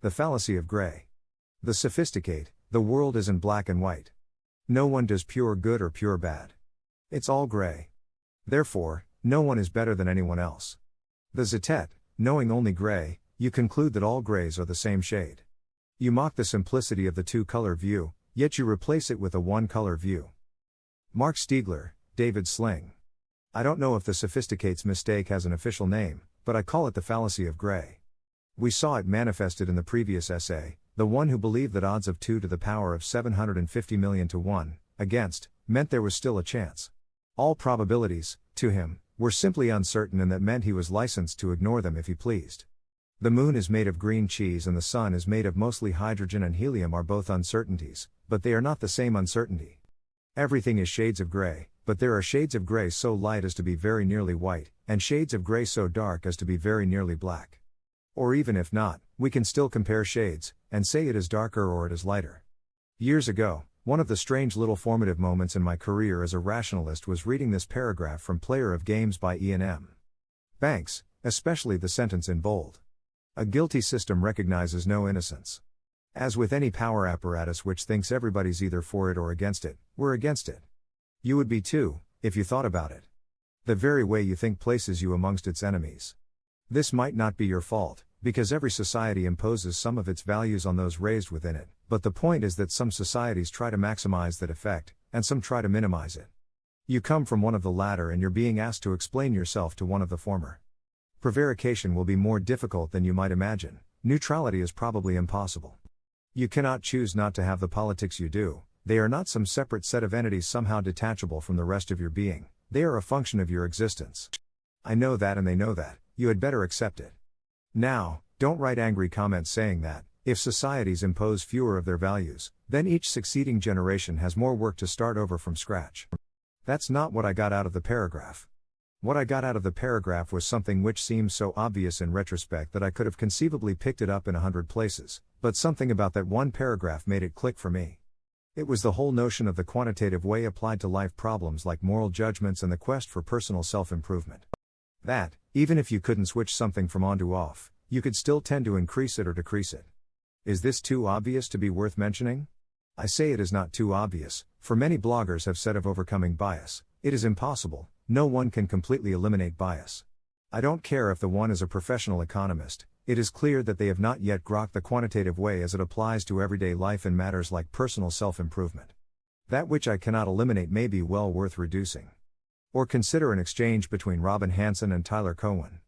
The Fallacy of Gray. The sophisticate, the world isn't black and white. No one does pure good or pure bad. It's all gray. Therefore, no one is better than anyone else. The zetet, knowing only gray, you conclude that all grays are the same shade. You mock the simplicity of the two-color view, yet you replace it with a one-color view. Mark Stiegler, David Sling. I don't know if the sophisticate's mistake has an official name, but I call it the fallacy of gray. We saw it manifested in the previous essay. The one who believed that odds of 2 to the power of 750 million to 1, against, meant there was still a chance. All probabilities, to him, were simply uncertain, and that meant he was licensed to ignore them if he pleased. The moon is made of green cheese and the sun is made of mostly hydrogen and helium are both uncertainties, but they are not the same uncertainty. Everything is shades of gray, but there are shades of gray so light as to be very nearly white, and shades of gray so dark as to be very nearly black. Or even if not, we can still compare shades, and say it is darker or it is lighter. Years ago, one of the strange little formative moments in my career as a rationalist was reading this paragraph from Player of Games by Ian M. Banks, especially the sentence in bold. A guilty system recognizes no innocence. As with any power apparatus which thinks everybody's either for it or against it, we're against it. You would be too, if you thought about it. The very way you think places you amongst its enemies. This might not be your fault, because every society imposes some of its values on those raised within it, but the point is that some societies try to maximize that effect, and some try to minimize it. You come from one of the latter and you're being asked to explain yourself to one of the former. Prevarication will be more difficult than you might imagine. Neutrality is probably impossible. You cannot choose not to have the politics you do. They are not some separate set of entities somehow detachable from the rest of your being. They are a function of your existence. I know that and they know that. You had better accept it. Now, don't write angry comments saying that, if societies impose fewer of their values, then each succeeding generation has more work to start over from scratch. That's not what I got out of the paragraph. What I got out of the paragraph was something which seems so obvious in retrospect that I could have conceivably picked it up in 100 places, but something about that one paragraph made it click for me. It was the whole notion of the quantitative way applied to life problems like moral judgments and the quest for personal self-improvement. That, even if you couldn't switch something from on to off, you could still tend to increase it or decrease it. Is this too obvious to be worth mentioning? I say it is not too obvious, for many bloggers have said of overcoming bias, it is impossible, no one can completely eliminate bias. I don't care if the one is a professional economist, it is clear that they have not yet grokked the quantitative way as it applies to everyday life in matters like personal self-improvement. That which I cannot eliminate may be well worth reducing. Or consider an exchange between Robin Hanson and Tyler Cowen.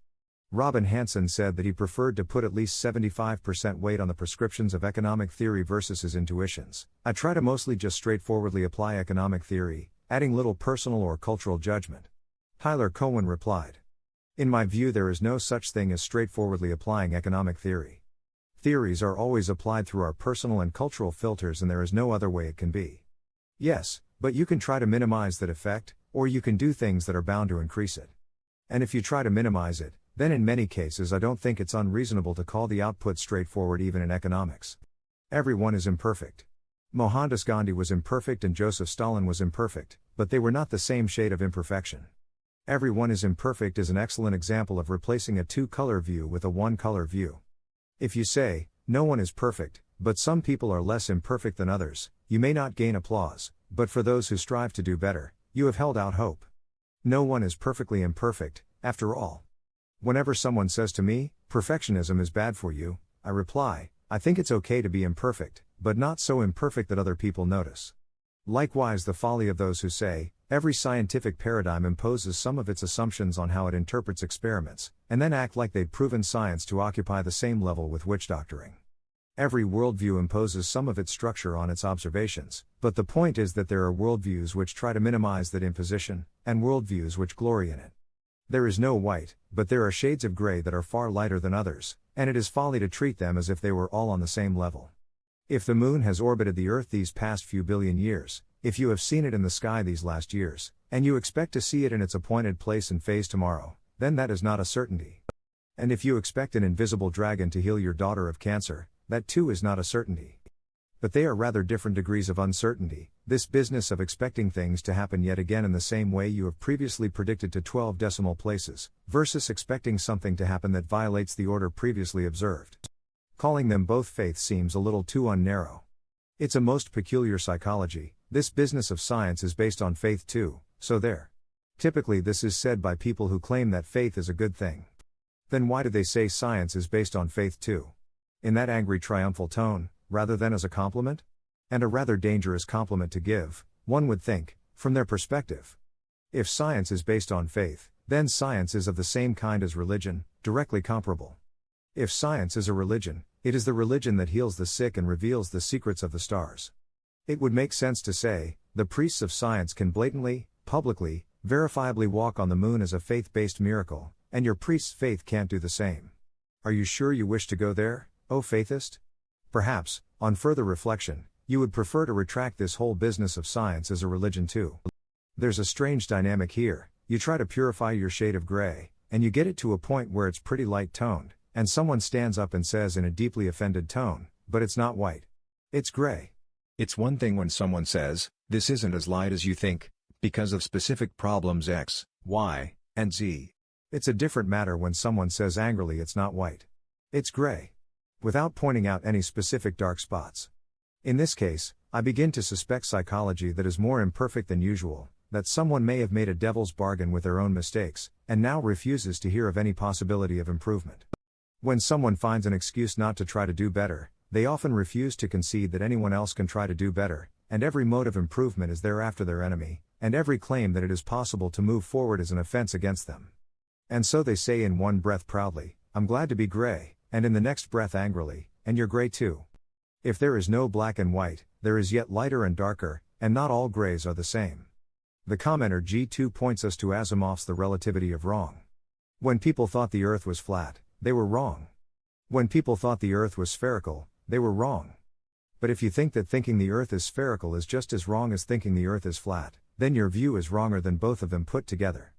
Robin Hanson said that he preferred to put at least 75% weight on the prescriptions of economic theory versus his intuitions. I try to mostly just straightforwardly apply economic theory, adding little personal or cultural judgment. Tyler Cowen replied, "In my view there is no such thing as straightforwardly applying economic theory. Theories are always applied through our personal and cultural filters and there is no other way it can be. Yes, but you can try to minimize that effect, or you can do things that are bound to increase it. And if you try to minimize it, then in many cases I don't think it's unreasonable to call the output straightforward even in economics. Everyone is imperfect. Mohandas Gandhi was imperfect and Joseph Stalin was imperfect, but they were not the same shade of imperfection. Everyone is imperfect is an excellent example of replacing a two-color view with a one-color view. If you say, no one is perfect, but some people are less imperfect than others, you may not gain applause, but for those who strive to do better, you have held out hope. No one is perfectly imperfect, after all. Whenever someone says to me, perfectionism is bad for you, I reply, I think it's okay to be imperfect, but not so imperfect that other people notice. Likewise, the folly of those who say, every scientific paradigm imposes some of its assumptions on how it interprets experiments, and then act like they'd proven science to occupy the same level with witch doctoring. Every worldview imposes some of its structure on its observations, but the point is that there are worldviews which try to minimize that imposition, and worldviews which glory in it. There is no white, but there are shades of gray that are far lighter than others, and it is folly to treat them as if they were all on the same level. If the moon has orbited the Earth these past few billion years, if you have seen it in the sky these last years, and you expect to see it in its appointed place and phase tomorrow, then that is not a certainty. And if you expect an invisible dragon to heal your daughter of cancer, that too is not a certainty. But they are rather different degrees of uncertainty, this business of expecting things to happen yet again in the same way you have previously predicted to 12 decimal places, versus expecting something to happen that violates the order previously observed. Calling them both faith seems a little too unnarrow. It's a most peculiar psychology. This business of science is based on faith too, so there. Typically this is said by people who claim that faith is a good thing. Then why do they say science is based on faith too? In that angry triumphal tone, rather than as a compliment? And a rather dangerous compliment to give, one would think, from their perspective. If science is based on faith, then science is of the same kind as religion, directly comparable. If science is a religion, it is the religion that heals the sick and reveals the secrets of the stars. It would make sense to say, the priests of science can blatantly, publicly, verifiably walk on the moon as a faith-based miracle, and your priest's faith can't do the same. Are you sure you wish to go there, O faithist? Perhaps, on further reflection, you would prefer to retract this whole business of science as a religion too. There's a strange dynamic here. You try to purify your shade of gray, and you get it to a point where it's pretty light-toned, and someone stands up and says in a deeply offended tone, but it's not white. It's gray. It's one thing when someone says, this isn't as light as you think, because of specific problems X, Y, and Z. It's a different matter when someone says angrily it's not white. It's gray. Without pointing out any specific dark spots. In this case, I begin to suspect psychology that is more imperfect than usual, that someone may have made a devil's bargain with their own mistakes, and now refuses to hear of any possibility of improvement. When someone finds an excuse not to try to do better, they often refuse to concede that anyone else can try to do better, and every mode of improvement is thereafter their enemy, and every claim that it is possible to move forward is an offense against them. And so they say in one breath proudly, I'm glad to be gray, and in the next breath angrily, and you're gray too. If there is no black and white, there is yet lighter and darker, and not all grays are the same. The commenter G2 points us to Asimov's The Relativity of Wrong. When people thought the earth was flat, they were wrong. When people thought the earth was spherical, they were wrong. But if you think that thinking the earth is spherical is just as wrong as thinking the earth is flat, then your view is wronger than both of them put together.